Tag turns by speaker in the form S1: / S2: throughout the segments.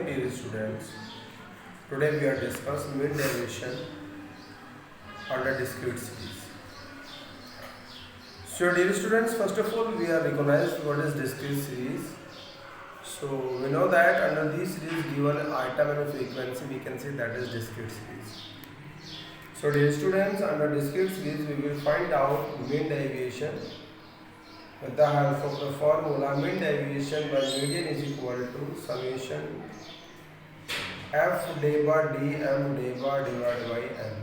S1: morning, dear students. Today we are discussing mean deviation under discrete series. So, dear students, first of all, we are recognized what is discrete series. So, we know that under this series, given an item and a frequency, we can say that is discrete series. So, dear students, under discrete series, we will find out mean deviation with the help of the formula. Mean deviation by median is equal to summation f day by d m day by divided by n.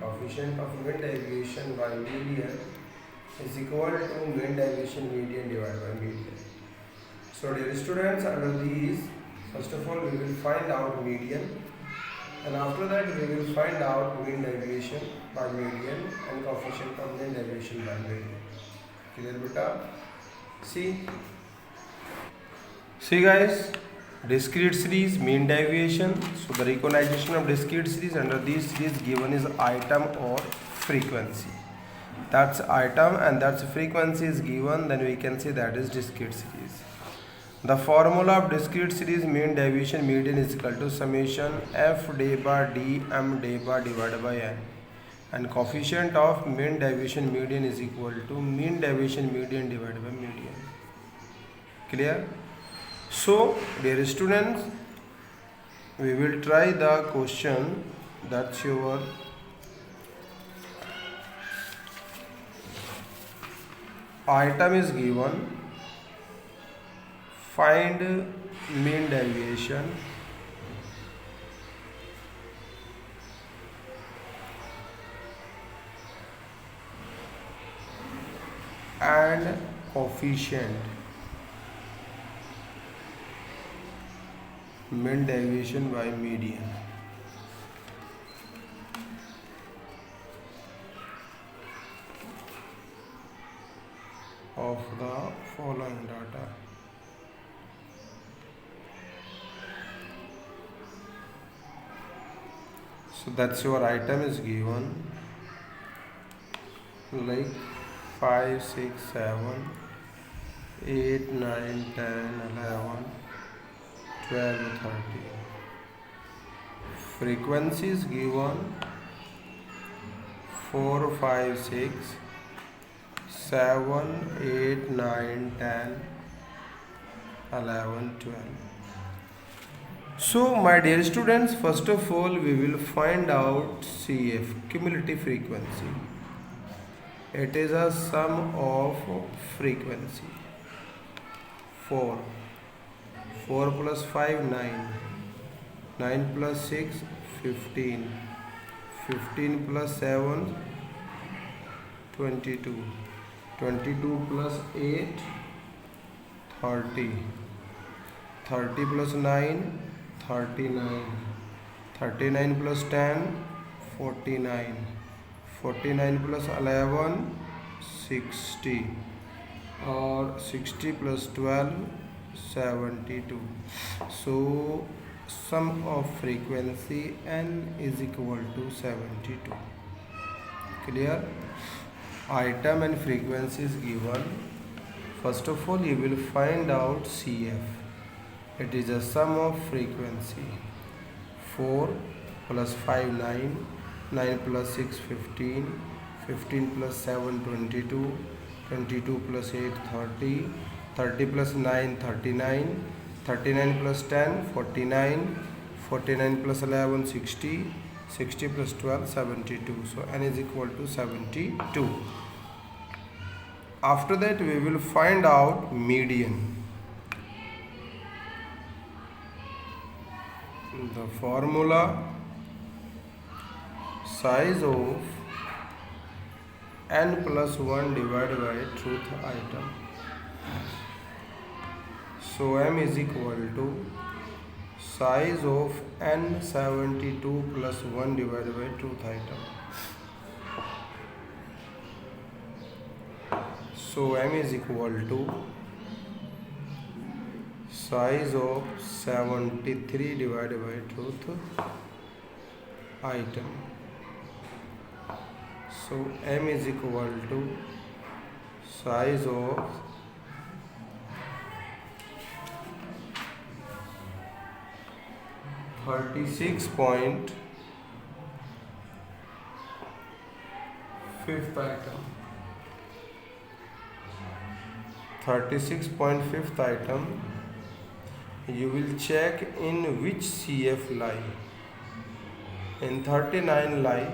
S1: Coefficient of mean deviation by median is equal to mean deviation median divided by median. So, dear students, under these, first of all, we will find out median, and after that, we will find out mean deviation by median and coefficient of mean deviation by median. Clear, beta? See guys, discrete series, mean deviation. So the recognition of discrete series under this series given is item or frequency. That's item and that's frequency is given, then we can say that is discrete series. The formula of discrete series mean deviation median is equal to summation f day by d m day by divided by n, and coefficient of mean deviation median is equal to mean deviation median divided by median. Clear? So, dear students, we will try the question. That's your item is given. Find mean deviation and coefficient. Mean deviation by median. Of the following data. So that's your item is given like 5, 6, 7, 8, 9, 10, 11, 12, 30. Frequency is given 4, 5, 6, 7, 8, 9, 10, 11, 12. So my dear students, first of all we will find out CF, cumulative frequency. It is a sum of frequency. 4 plus 5, 9. 9 plus 6, 15. 15 plus 7, 22. 22 plus 8, 30. 30 plus 9, 39. 39 plus 10, 49. 49 plus 11, 60. Or 60 plus 12, 72. So sum of frequency n is equal to 72. Clear? Item and frequency is given. First of all, you will find out CF. It is a sum of frequency. 4 plus 5, 9. 9 plus 6, 15. 15 plus 7, 22. 22 plus 8, 30. 30 plus 9, 39. 39 plus 10, 49. 49 plus 11, 60. 60 plus 12, 72. So n is equal to 72. After that, we will find out median. The formula size of n plus 1 divided by truth item. So m is equal to size of n 72 plus 1 divided by truth item. So m is equal to size of 73 divided by truth item. So m is equal to size of 36.5th item. 36.5th item, you will check in which CF lie. In 39 lie,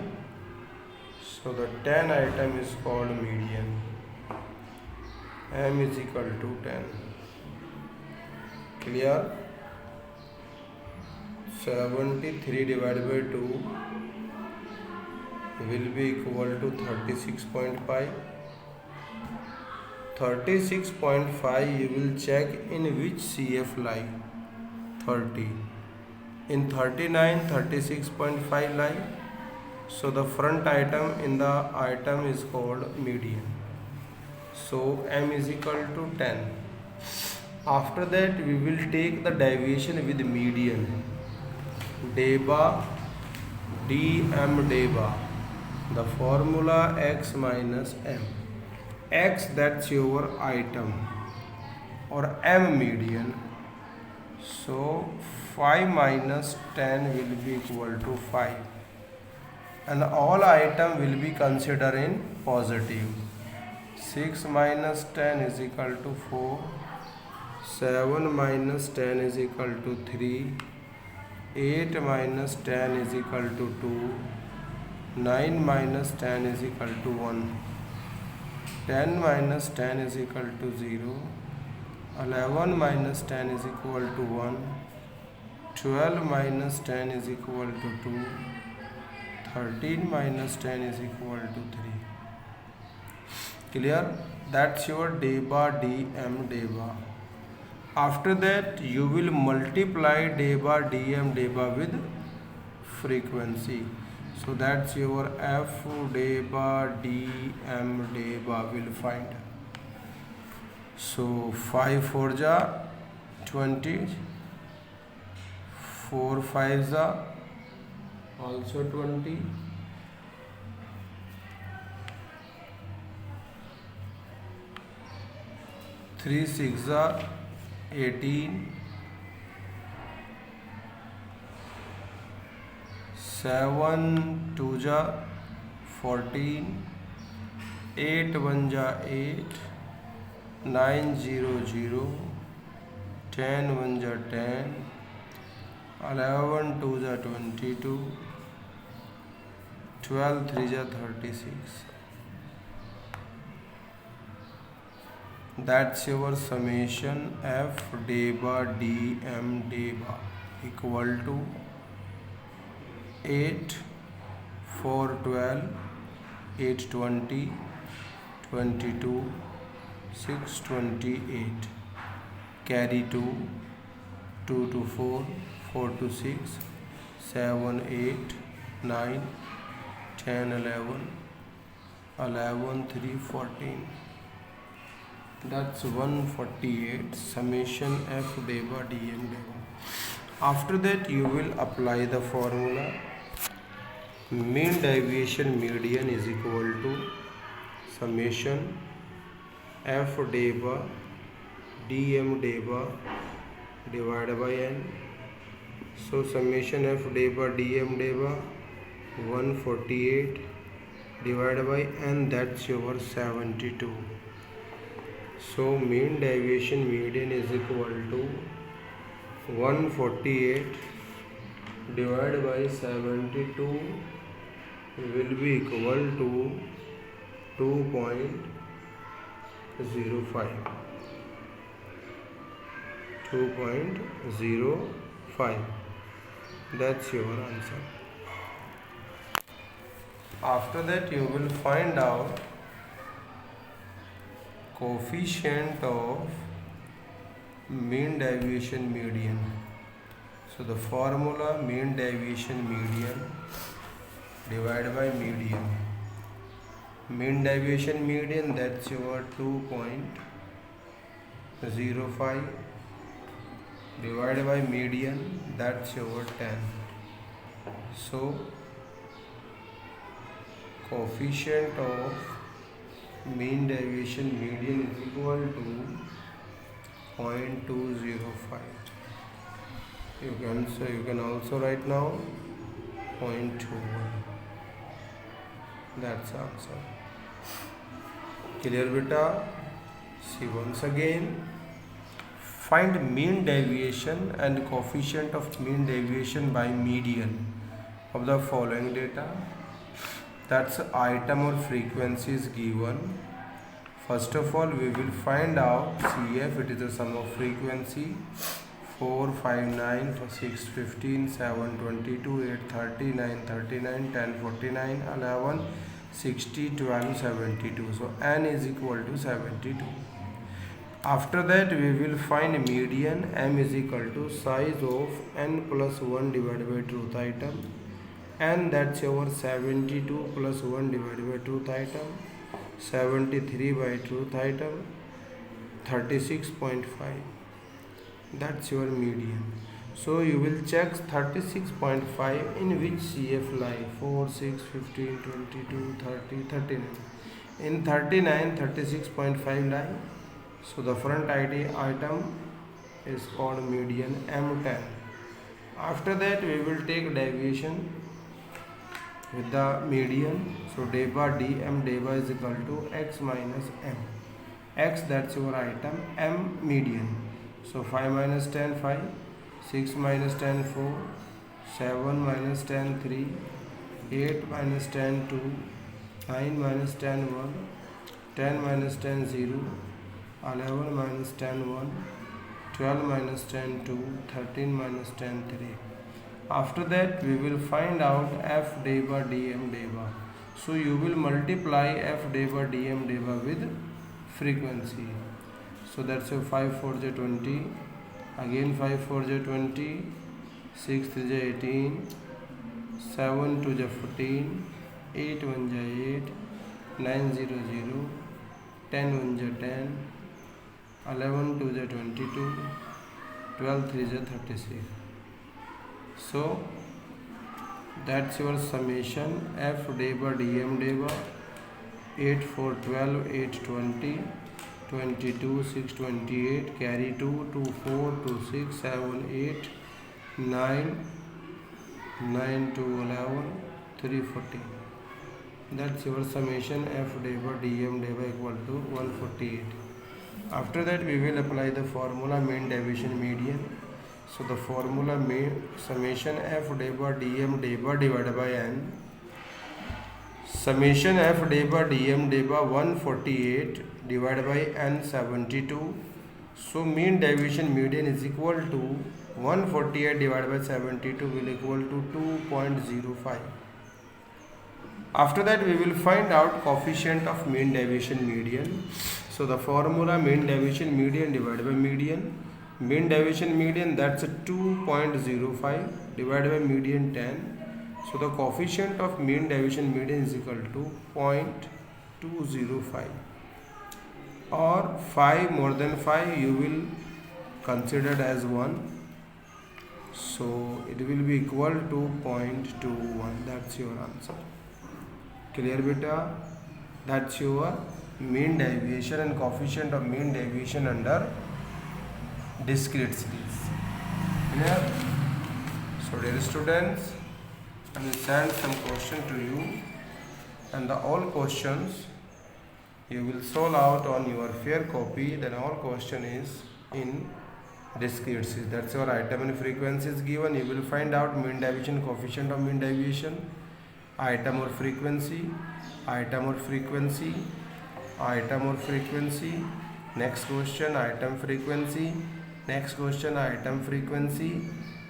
S1: so the 10 item is called median. M is equal to 10. Clear? 73 divided by 2 will be equal to 36.5. 36.5 you will check in which CF lie. 30. In 39, 36.5 lie. So the front item in the item is called median. So M is equal to 10. After that we will take the deviation with median. Deba, dm deba. The formula x minus m. X, that's your item, or m median. So 5 minus 10 will be equal to 5. And all item will be considered in positive. 6 minus 10 is equal to 4. 7 minus 10 is equal to 3. 8 minus 10 is equal to 2. 9 minus 10 is equal to 1. 10 minus 10 is equal to 0. 11 minus 10 is equal to 1. 12 minus 10 is equal to 2. 13 minus 10 is equal to 3. Clear? That's your deba, dm, deba. After that you will multiply deba, dm, deba with frequency. So that's your f deba, dm, deba will find. So 5 4 ja 20. 4 5 ja also 20. 3 6 ja 18. 7 2 ja 14. 8 1 ja 8. 9 0 0. 10 1 ja 10. 11 2 ja 22. 12 3 ja 36. That's your summation f deba, dm, deba equal to 8 4 12, 8 20, 22, 6 28. Carry 2, 2 to 4, 4 to 6, 7 8, 9, 10 11, 11 3 14. That's 148. Summation f deba, dm, deba. After that you will apply the formula. Mean deviation median is equal to summation f deba, dm, deba divided by n. So summation f deba, dm, deba 148 divided by n, that's your 72. So mean deviation median is equal to 148 divided by 72 will be equal to 2.05. 2.05. That's your answer. After that you will find out coefficient of mean deviation median. So the formula mean deviation median divided by median. Mean deviation median, that's your 2.05 divided by median, that's your 10. So coefficient of mean deviation median is equal to 0.205. You can also write now 0.21. That's the answer. Clear beta? See once again. Find mean deviation and coefficient of mean deviation by median of the following data. That's item or frequency is given. First of all, we will find out CF. It is the sum of frequency 4, 5, 9, 6, 15, 7, 22, 8, 30, 9, 39, 10, 49, 11, 60, 12, 72. So n is equal to 72. After that, we will find median. M is equal to size of n plus 1 divided by truth item, and that's your 72 plus 1 divided by truth item, 73 by truth item, 36.5. That's your median. So you will check 36.5 in which CF lie 4, 6, 15, 22, 30, 39. In 39, 36.5 lie. So the front item is called median M10. After that, we will take deviation with the median. So deba deba is equal to x minus m. X, that's your item, m median. So 5 minus 10 5, 6 minus 10 4, 7 minus 10 3, 8 minus 10 2, 9 minus 10 1, 10 minus 10 0, 11 minus 10 1, 12 minus 10 2, 13 minus 10 3. After that, we will find out f deba dm deba. So you will multiply f deba dm deba with frequency. So that's a 5 4 j 20, again 5 4 j 20, 6 3 j 18, 7 2 j 14, 8 1 j 8, 9 0 0, 10 1 j 10, 11 2 j 22, 12 3 j 36. So that's your summation f deba dm deba 8 4 12, 8 20, 22 6 28, carry 2 2 4 2 6 7 8 9 9 2 11 3 14. That's your summation f deba dm deba equal to 148. After that, we will apply the formula mean deviation median. So the formula summation f deba dm deba divided by n. Summation f deba dm deba 148 divided by n 72. So mean deviation median is equal to 148 divided by 72 will equal to 2.05. After that, we will find out coefficient of mean deviation median. So the formula mean deviation median divided by median. Mean deviation median, that's a 2.05 divided by median 10. So the coefficient of mean deviation median is equal to 0.205, or 5 more than 5 you will consider as 1. So it will be equal to 0.21. That's your answer. Clear beta? That's your mean deviation and coefficient of mean deviation under discrete series. Clear? So dear students, I will send some question to you, and the all questions you will solve out on your fair copy. Then all question is in discrete series. That's your item and frequency is given. You will find out mean deviation, coefficient of mean deviation, item or frequency, item or frequency, item or frequency. Next question, item frequency. Next question, item frequency.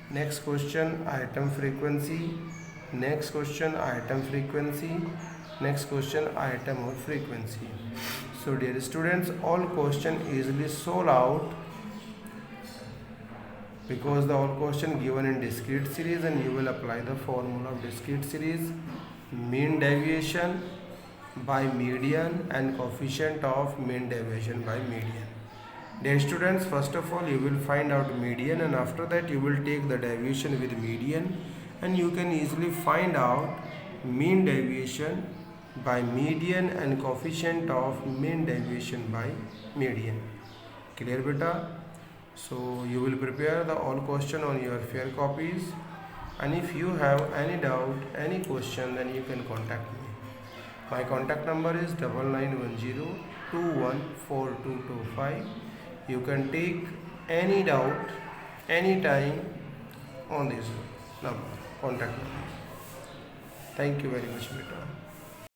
S1: Next question, item frequency. Next question, item frequency. Next question, item or frequency. So dear students, all question easily solve out because the all question given in discrete series, and you will apply the formula of discrete series, mean deviation by median and coefficient of mean deviation by median. Dear students, first of all you will find out median, and after that you will take the deviation with median, and you can easily find out mean deviation by median and coefficient of mean deviation by median. Clear beta? So you will prepare the all question on your fair copies, and if you have any doubt, any question, then you can contact me. My contact number is 9910214225. You can take any doubt anytime on this number, contact number. Thank you very much, beta.